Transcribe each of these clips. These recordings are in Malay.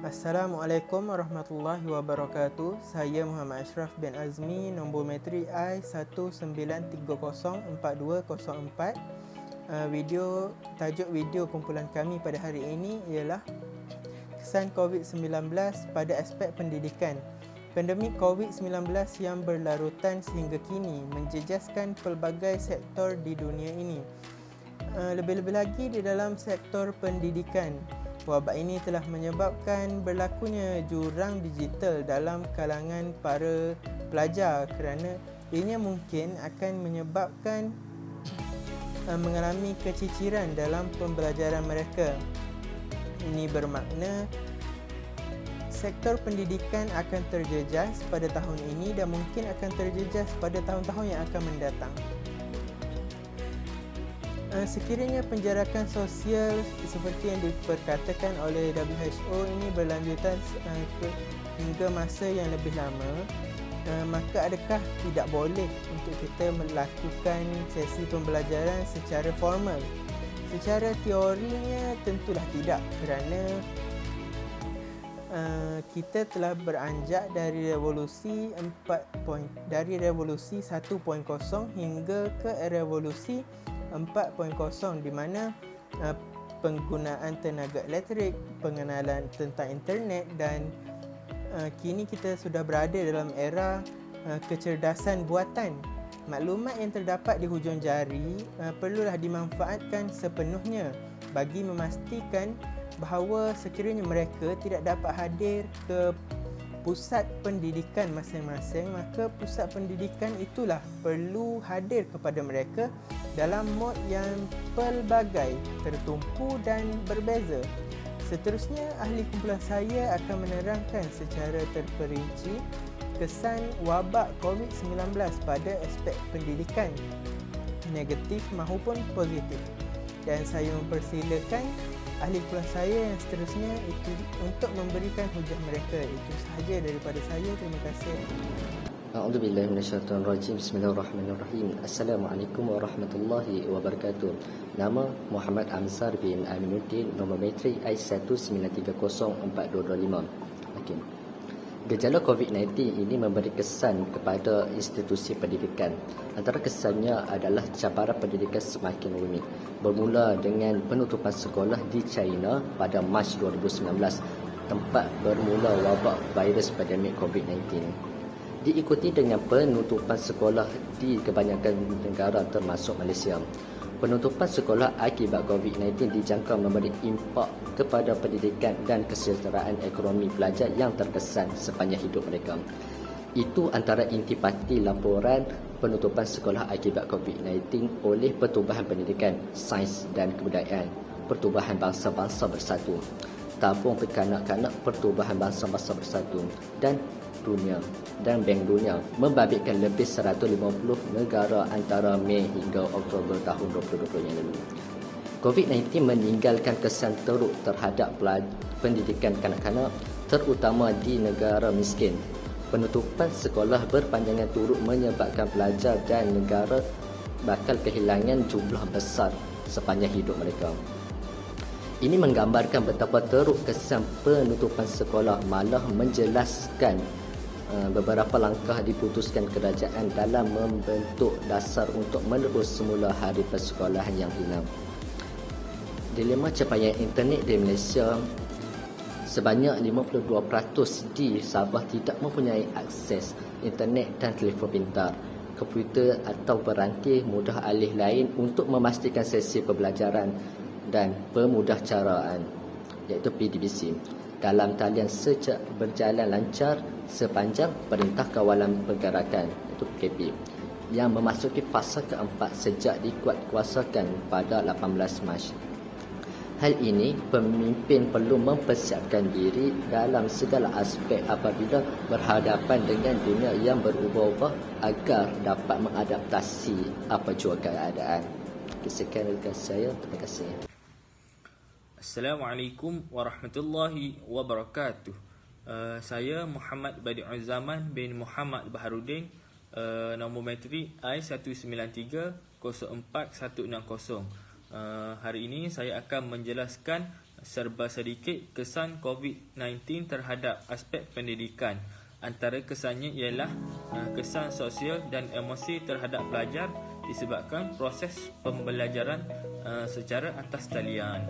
Assalamualaikum warahmatullahi wabarakatuh. Saya Muhammad Ashraf bin Azmi, nombor metrik I19304204. Tajuk video kumpulan kami pada hari ini ialah kesan COVID-19 pada aspek pendidikan. Pandemik COVID-19 yang berlarutan sehingga kini menjejaskan pelbagai sektor di dunia ini. Lebih-lebih lagi di dalam sektor pendidikan. Wabak ini telah menyebabkan berlakunya jurang digital dalam kalangan para pelajar kerana ianya mungkin akan menyebabkan mengalami keciciran dalam pembelajaran mereka. Ini bermakna sektor pendidikan akan terjejas pada tahun ini dan mungkin akan terjejas pada tahun-tahun yang akan mendatang. Sekiranya penjarakan sosial seperti yang diperkatakan oleh WHO ini berlanjutan hingga masa yang lebih lama, maka adakah tidak boleh untuk kita melakukan sesi pembelajaran secara formal? Secara teorinya tentulah tidak, kerana kita telah beranjak dari revolusi 1.0 hingga ke revolusi 4.0 di mana penggunaan tenaga elektrik, pengenalan tentang internet dan kini kita sudah berada dalam era kecerdasan buatan. Maklumat yang terdapat di hujung jari perlulah dimanfaatkan sepenuhnya bagi memastikan bahawa sekiranya mereka tidak dapat hadir ke pusat pendidikan masing-masing, maka pusat pendidikan itulah perlu hadir kepada mereka dalam mod yang pelbagai, tertumpu dan berbeza. Seterusnya, ahli kumpulan saya akan menerangkan secara terperinci kesan wabak COVID-19 pada aspek pendidikan, negatif maupun positif. Dan saya mempersilakan ahli kumpulan saya yang seterusnya itu untuk memberikan hujah mereka. Itu sahaja daripada saya. Terima kasih. A'udzubillahi minasyaitonirrajim. Bismillahirrahmanirrahim. Assalamualaikum warahmatullahi wabarakatuh. Nama Muhammad Amzar bin Aminuddin, nombor metrik I19304225. Okey. Gejala COVID-19 ini memberi kesan kepada institusi pendidikan. Antara kesannya adalah cabaran pendidikan semakin rumit. Bermula dengan penutupan sekolah di China pada Mac 2019, tempat bermula wabak virus pandemik COVID-19. Diikuti dengan penutupan sekolah di kebanyakan negara termasuk Malaysia. Penutupan sekolah akibat COVID-19 dijangka memberi impak kepada pendidikan dan kesejahteraan ekonomi pelajar yang terkesan sepanjang hidup mereka. Itu antara intipati laporan penutupan sekolah akibat COVID-19 oleh Pertubuhan Pendidikan, Sains dan Kebudayaan, Pertubuhan Bangsa-Bangsa Bersatu, Tabung Kekanak-kanak Pertubuhan Bangsa-Bangsa Bersatu dan Bank Dunia membabitkan lebih 150 negara antara Mei hingga Oktober tahun 2020 yang lalu. COVID-19 meninggalkan kesan teruk terhadap pendidikan kanak-kanak, terutama di negara miskin. Penutupan sekolah berpanjangan turut menyebabkan pelajar dan negara bakal kehilangan jumlah besar sepanjang hidup mereka. Ini menggambarkan betapa teruk kesan penutupan sekolah, malah menjelaskan beberapa langkah diputuskan kerajaan dalam membentuk dasar untuk menerus semula hari persekolahan yang hilang. Dilema capaian internet di Malaysia, sebanyak 52% di Sabah tidak mempunyai akses internet dan telefon pintar, komputer atau peranti mudah alih lain untuk memastikan sesi pembelajaran dan pemudahcaraan, iaitu PDBC, dalam talian sejak berjalan lancar sepanjang Perintah Kawalan Pergerakan, iaitu PKP, yang memasuki fasa keempat sejak dikuatkuasakan pada 18 Mac. Hal ini, pemimpin perlu mempersiapkan diri dalam segala aspek apabila berhadapan dengan dunia yang berubah-ubah agar dapat mengadaptasi apa jua keadaan. Sekian dari saya. Terima kasih. Assalamualaikum warahmatullahi wabarakatuh. Saya Muhammad Badi'ul Zaman bin Muhammad Baharudin, nombor metrik I19304160. Hari ini saya akan menjelaskan serba sedikit kesan COVID-19 terhadap aspek pendidikan. Antara kesannya ialah kesan sosial dan emosi terhadap pelajar disebabkan proses pembelajaran secara atas talian.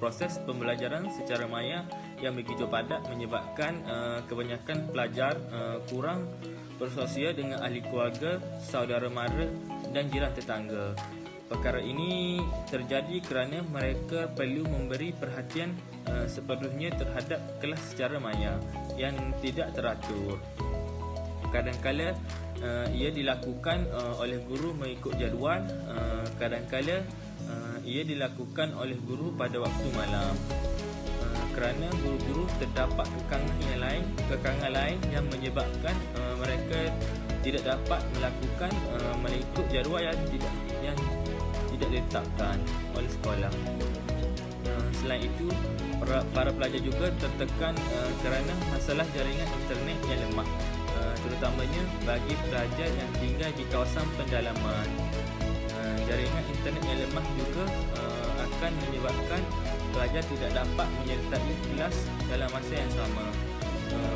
Proses pembelajaran secara maya yang begitu padat menyebabkan kebanyakan pelajar kurang bersosial dengan ahli keluarga, saudara mara dan jiran tetangga. Perkara ini terjadi kerana mereka perlu memberi perhatian sepenuhnya terhadap kelas secara maya yang tidak teratur. Kadang-kala ia dilakukan oleh guru mengikut jadual, kadang-kala ia dilakukan oleh guru pada waktu malam. Kerana guru-guru terdapat kekangan lain yang menyebabkan mereka tidak dapat melakukan mengikut jadual yang tidak ditetapkan oleh sekolah. Selain itu, para pelajar juga tertekan kerana masalah jaringan internet yang lemah, terutamanya bagi pelajar yang tinggal di kawasan pendalaman. Jaringan internet yang lemah juga akan menyebabkan pelajar tidak dapat menyertai kelas dalam masa yang sama,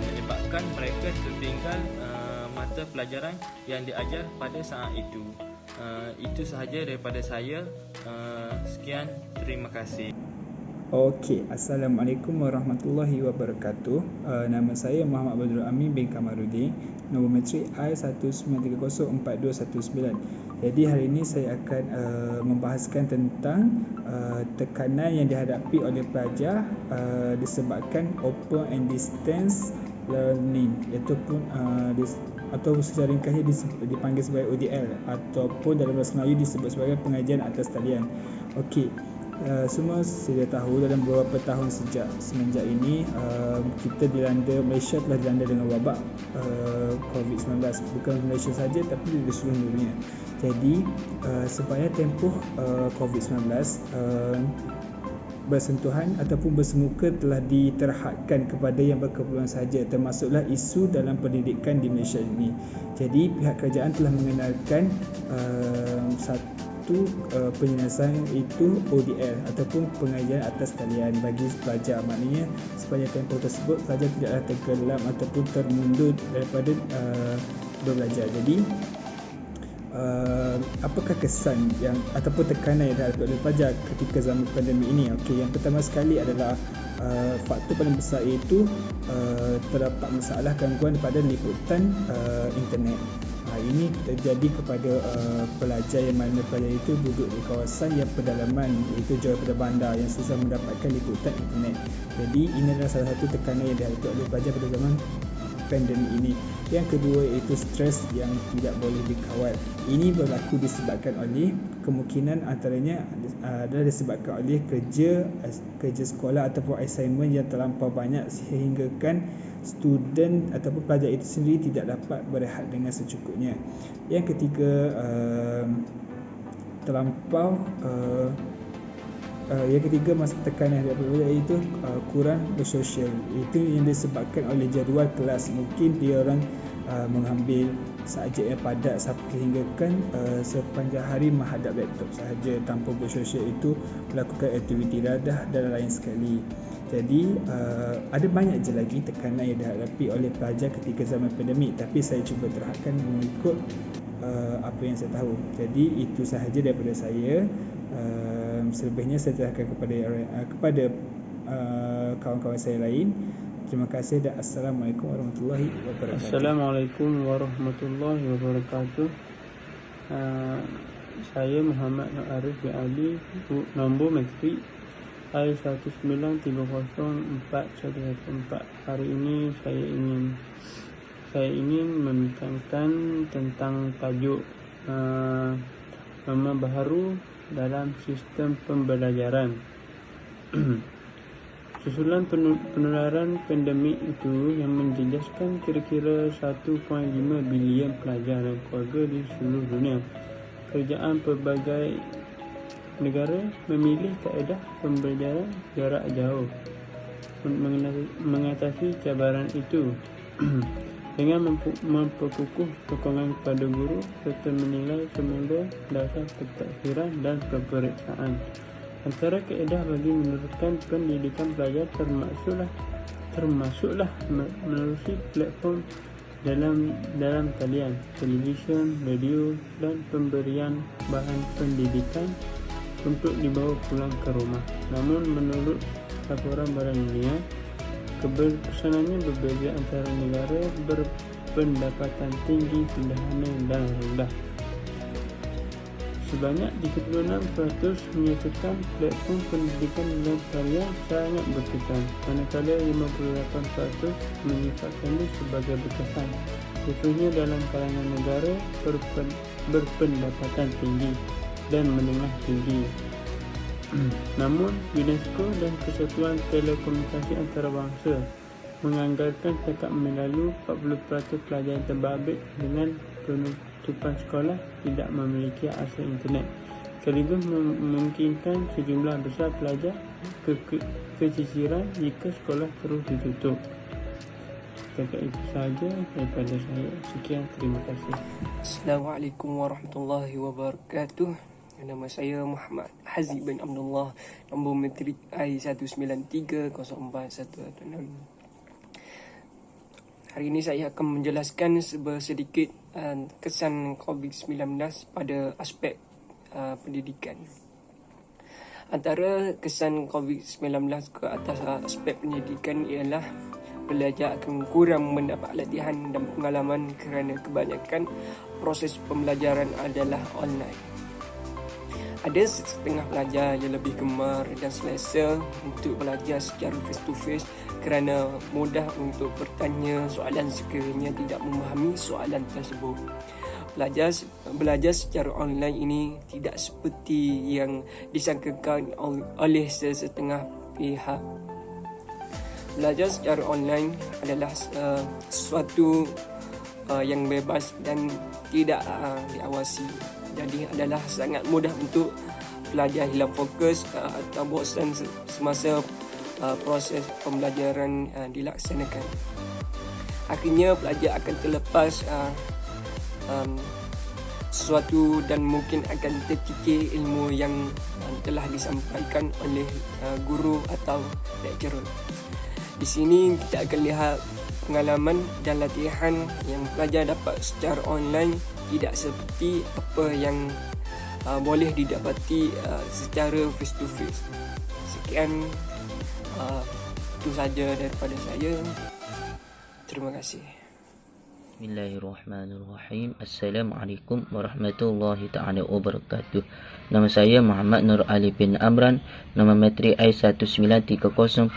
menyebabkan mereka tertinggal mata pelajaran yang diajar pada saat itu. Itu sahaja daripada saya. Sekian, terima kasih. Okey, Assalamualaikum warahmatullahi wabarakatuh. Nama saya Muhammad Badrul Amin bin Kamarudin, nombor matrik I193042119. Jadi hari ini saya akan membahaskan tentang tekanan yang dihadapi oleh pelajar disebabkan open and distance learning, atau secara ringkasnya dipanggil sebagai ODL, ataupun dalam bahasa Melayu disebut sebagai pengajian atas talian. Okey, semua sedia tahu dalam beberapa tahun semenjak ini Malaysia telah dilanda dengan wabak COVID-19. Bukan Malaysia saja tapi di seluruh dunia. Jadi supaya tempoh COVID-19 bersentuhan ataupun bersemuka telah diterhadkan kepada yang berkeperluan sahaja, termasuklah isu dalam pendidikan di Malaysia ini. Jadi pihak kerajaan telah mengenalkan satu penyelesaian, itu ODL ataupun pengajian atas talian bagi pelajar. Maknanya sepanjang tempoh tersebut pelajar tidaklah tenggelam ataupun termundur daripada berbelajar. Jadi apakah kesan yang ataupun tekanan yang dihadapi oleh pelajar ketika zaman pandemik ini? Okey, yang pertama sekali adalah faktor paling besar iaitu terdapat masalah gangguan pada liputan internet. Ini terjadi kepada pelajar yang mana pelajar itu duduk di kawasan yang pedalaman, iaitu jauh daripada bandar, yang susah mendapatkan liputan internet. Jadi ini adalah salah satu tekanan yang dihadapi oleh pelajar pada zaman pandemik ini. Yang kedua iaitu stres yang tidak boleh dikawal. Ini berlaku disebabkan oleh, kemungkinan antaranya adalah disebabkan oleh kerja sekolah ataupun assignment yang terlampau banyak sehinggakan student ataupun pelajar itu sendiri tidak dapat berehat dengan secukupnya. Yang ketiga, yang ketiga masa tekanan iaitu kurang bersosial. Itu yang disebabkan oleh jadual kelas. Mungkin dia orang mengambil subjek yang padat sehinggakan sepanjang hari menghadap laptop sahaja tanpa bersosial, itu melakukan aktiviti dadah dan lain sekali. Jadi ada banyak je lagi tekanan yang dihadapi oleh pelajar ketika zaman pandemik, tapi saya cuba terangkan mengikut apa yang saya tahu. Jadi itu sahaja daripada saya. Selebihnya saya serahkan kepada kawan-kawan saya lain. Terima kasih dan Assalamualaikum warahmatullahi wabarakatuh. Assalamualaikum warahmatullahi wabarakatuh. Saya Muhammad Nur Arif bin Ali, nombor matrik I1930414. Hari ini saya ingin membincangkan tentang tajuk norma baharu dalam sistem pembelajaran. Susulan penularan pandemik itu yang menjejaskan kira-kira 1.5 bilion pelajar dan keluarga di seluruh dunia. Kerajaan pelbagai negara memilih kaedah pembelajaran jarak jauh mengatasi cabaran itu dengan memperkukuh sokongan kepada guru serta menilai semula dasar pentakdiran dan peperiksaan. Antara kaedah bagi meneruskan pendidikan pelajar termasuklah menerusi platform dalam talian, televisyen, radio dan pemberian bahan pendidikan untuk dibawa pulang ke rumah. Namun menurut laporan Badan Dunia, keberkesanannya berbeza antara negara berpendapatan tinggi, sederhana dan rendah. Sebanyak 36% menyatakan platform pendidikan dalam talian sangat berkesan, manakala 58% menyifatkannya sebagai berkesan, khususnya dalam kalangan negara berpendapatan tinggi dan menengah tinggi. Namun, UNESCO dan Kesatuan Telekomunikasi Antarabangsa menganggarkan setakat melalu 40% pelajar yang terbabit dengan penutupan sekolah tidak memiliki akses internet, sekaligus memungkinkan sejumlah besar pelajar keciciran jika sekolah terus ditutup. Setakat itu sahaja daripada saya. Sekian, terima kasih. Assalamualaikum warahmatullahi wabarakatuh. Nama saya Muhammad Haziq bin Abdullah, nombor matrik I1930416. Hari ini saya akan menjelaskan sedikit kesan COVID-19 pada aspek pendidikan. Antara kesan COVID-19 ke atas aspek pendidikan ialah pelajar akan kurang mendapat latihan dan pengalaman kerana kebanyakan proses pembelajaran adalah online. Ada setengah pelajar yang lebih gemar dan selesa untuk belajar secara face to face kerana mudah untuk bertanya soalan sekiranya tidak memahami soalan tersebut. Belajar secara online ini tidak seperti yang disangkakan oleh sesetengah pihak. Belajar secara online adalah sesuatu yang bebas dan tidak diawasi. Jadi adalah sangat mudah untuk pelajar hilang fokus atau bosan semasa proses pembelajaran dilaksanakan. Akhirnya pelajar akan terlepas sesuatu dan mungkin akan terkikir ilmu yang telah disampaikan oleh guru atau lecturer. Di sini kita akan lihat pengalaman dan latihan yang pelajar dapat secara online tidak seperti apa yang boleh didapati secara face to face. Sekian, itu saja daripada saya. Terima kasih. Bismillahirrahmanirrahim. Assalamualaikum warahmatullahi ta'ala wabarakatuh. Nama saya Muhammad Nur Ali bin Amran, nama matrik I193041115.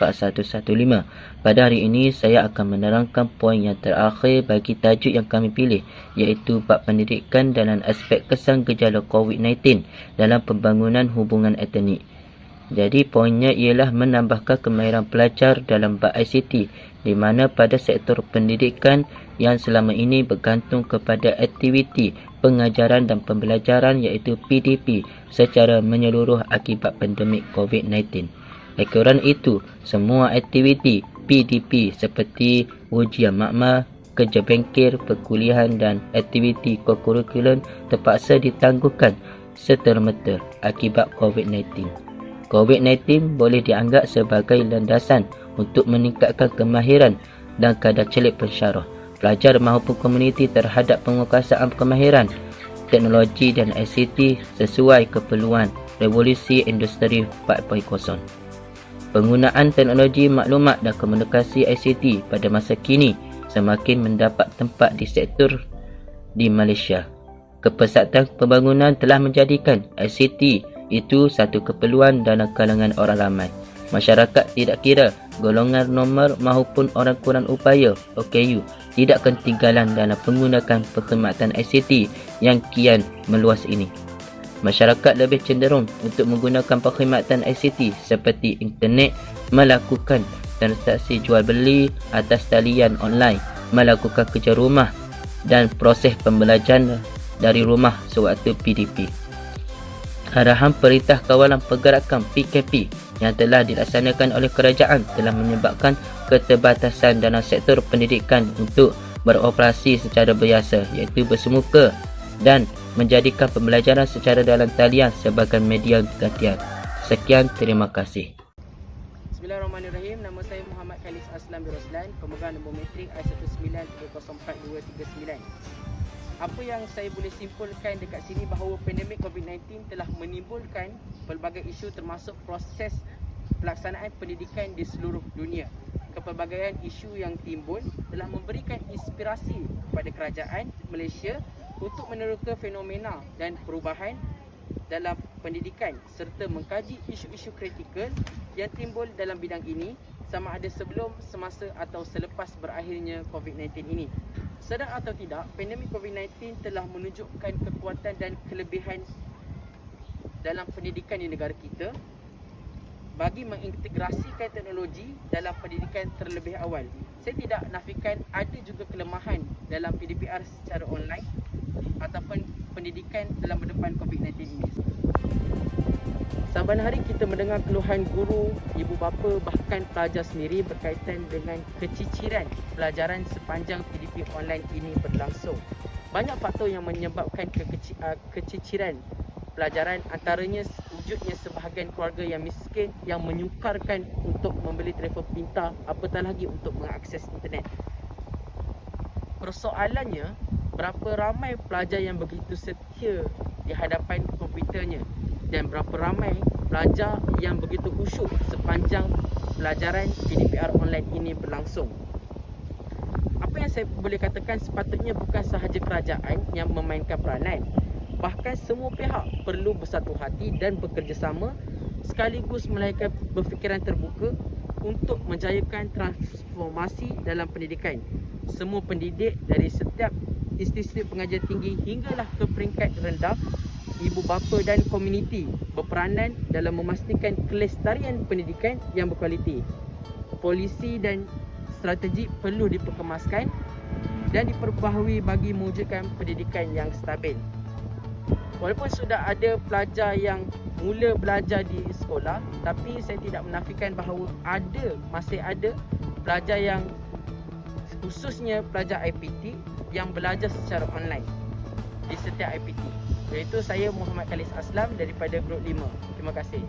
Pada hari ini saya akan menerangkan poin yang terakhir bagi tajuk yang kami pilih, iaitu bab pendidikan dalam aspek kesan gejala COVID-19 dalam pembangunan hubungan etnik. Jadi poinnya ialah menambahkan kemahiran pelajar dalam bab ICT, di mana pada sektor pendidikan yang selama ini bergantung kepada aktiviti pengajaran dan pembelajaran iaitu PDP secara menyeluruh akibat pandemik COVID-19. Oleh itu, semua aktiviti PDP seperti ujian makmal, kerja bengkel, perkuliahan dan aktiviti kokurikulum terpaksa ditangguhkan serta-merta akibat COVID-19. COVID-19 boleh dianggap sebagai landasan untuk meningkatkan kemahiran dan kadar celik pensyarah pelajar maupun komuniti terhadap penguasaan kemahiran teknologi dan ICT sesuai keperluan revolusi industri 4.0. Penggunaan teknologi maklumat dan komunikasi ICT pada masa kini semakin mendapat tempat di sektor di Malaysia. Kepesatan pembangunan telah menjadikan ICT itu satu keperluan dalam kalangan orang ramai. Masyarakat tidak kira golongan nomor maupun orang kurang upaya OKU tidak ketinggalan dalam penggunaan perkhidmatan ICT yang kian meluas ini. Masyarakat lebih cenderung untuk menggunakan perkhidmatan ICT seperti internet, melakukan transaksi jual beli atas talian online, melakukan kerja rumah dan proses pembelajaran dari rumah sewaktu PDP. Arahan Perintah Kawalan Pergerakan PKP yang telah dilaksanakan oleh kerajaan telah menyebabkan keterbatasan dalam sektor pendidikan untuk beroperasi secara biasa, iaitu bersemuka dan menjadikan pembelajaran secara dalam talian sebagai media gantian. Sekian, terima kasih. Bismillahirrahmanirrahim. Nama saya Muhammad Khalis Aslam Biroslan, pemegang nombor matrik I19304-239. Apa yang saya boleh simpulkan dekat sini bahawa pandemik COVID-19 telah menimbulkan pelbagai isu termasuk proses pelaksanaan pendidikan di seluruh dunia. Kepelbagaian isu yang timbul telah memberikan inspirasi kepada kerajaan Malaysia untuk meneroka fenomena dan perubahan dalam pendidikan serta mengkaji isu-isu kritikal yang timbul dalam bidang ini sama ada sebelum, semasa atau selepas berakhirnya COVID-19 ini. Sedar atau tidak, pandemik COVID-19 telah menunjukkan kekuatan dan kelebihan dalam pendidikan di negara kita bagi mengintegrasikan teknologi dalam pendidikan terlebih awal. Saya tidak nafikan ada juga kelemahan dalam PDPR secara online ataupun pendidikan dalam berdepan COVID-19 ini. Saban hari kita mendengar keluhan guru, ibu bapa bahkan pelajar sendiri berkaitan dengan keciciran pelajaran sepanjang PDP online ini berlangsung. Banyak faktor yang menyebabkan keciciran pelajaran, antaranya wujudnya sebahagian keluarga yang miskin yang menyukarkan untuk membeli telefon pintar, apatah lagi untuk mengakses internet. Persoalannya, berapa ramai pelajar yang begitu setia di hadapan komputernya dan berapa ramai pelajar yang begitu khusyuk sepanjang pelajaran PDPR online ini berlangsung. Apa yang saya boleh katakan, sepatutnya bukan sahaja kerajaan yang memainkan peranan, bahkan semua pihak perlu bersatu hati dan bekerjasama sekaligus melahirkan berfikiran terbuka untuk menjayakan transformasi dalam pendidikan. Semua pendidik dari setiap institusi pengajian tinggi hinggalah ke peringkat rendah, ibu bapa dan komuniti berperanan dalam memastikan kelestarian pendidikan yang berkualiti. Polisi dan strategi perlu diperkemaskan dan diperbaharui bagi mewujudkan pendidikan yang stabil. Walaupun sudah ada pelajar yang mula belajar di sekolah, tapi saya tidak menafikan bahawa masih ada pelajar yang, khususnya pelajar IPT yang belajar secara online di setiap IPT. Iaitu saya Muhammad Khalis Aslam daripada Grup 5. Terima kasih.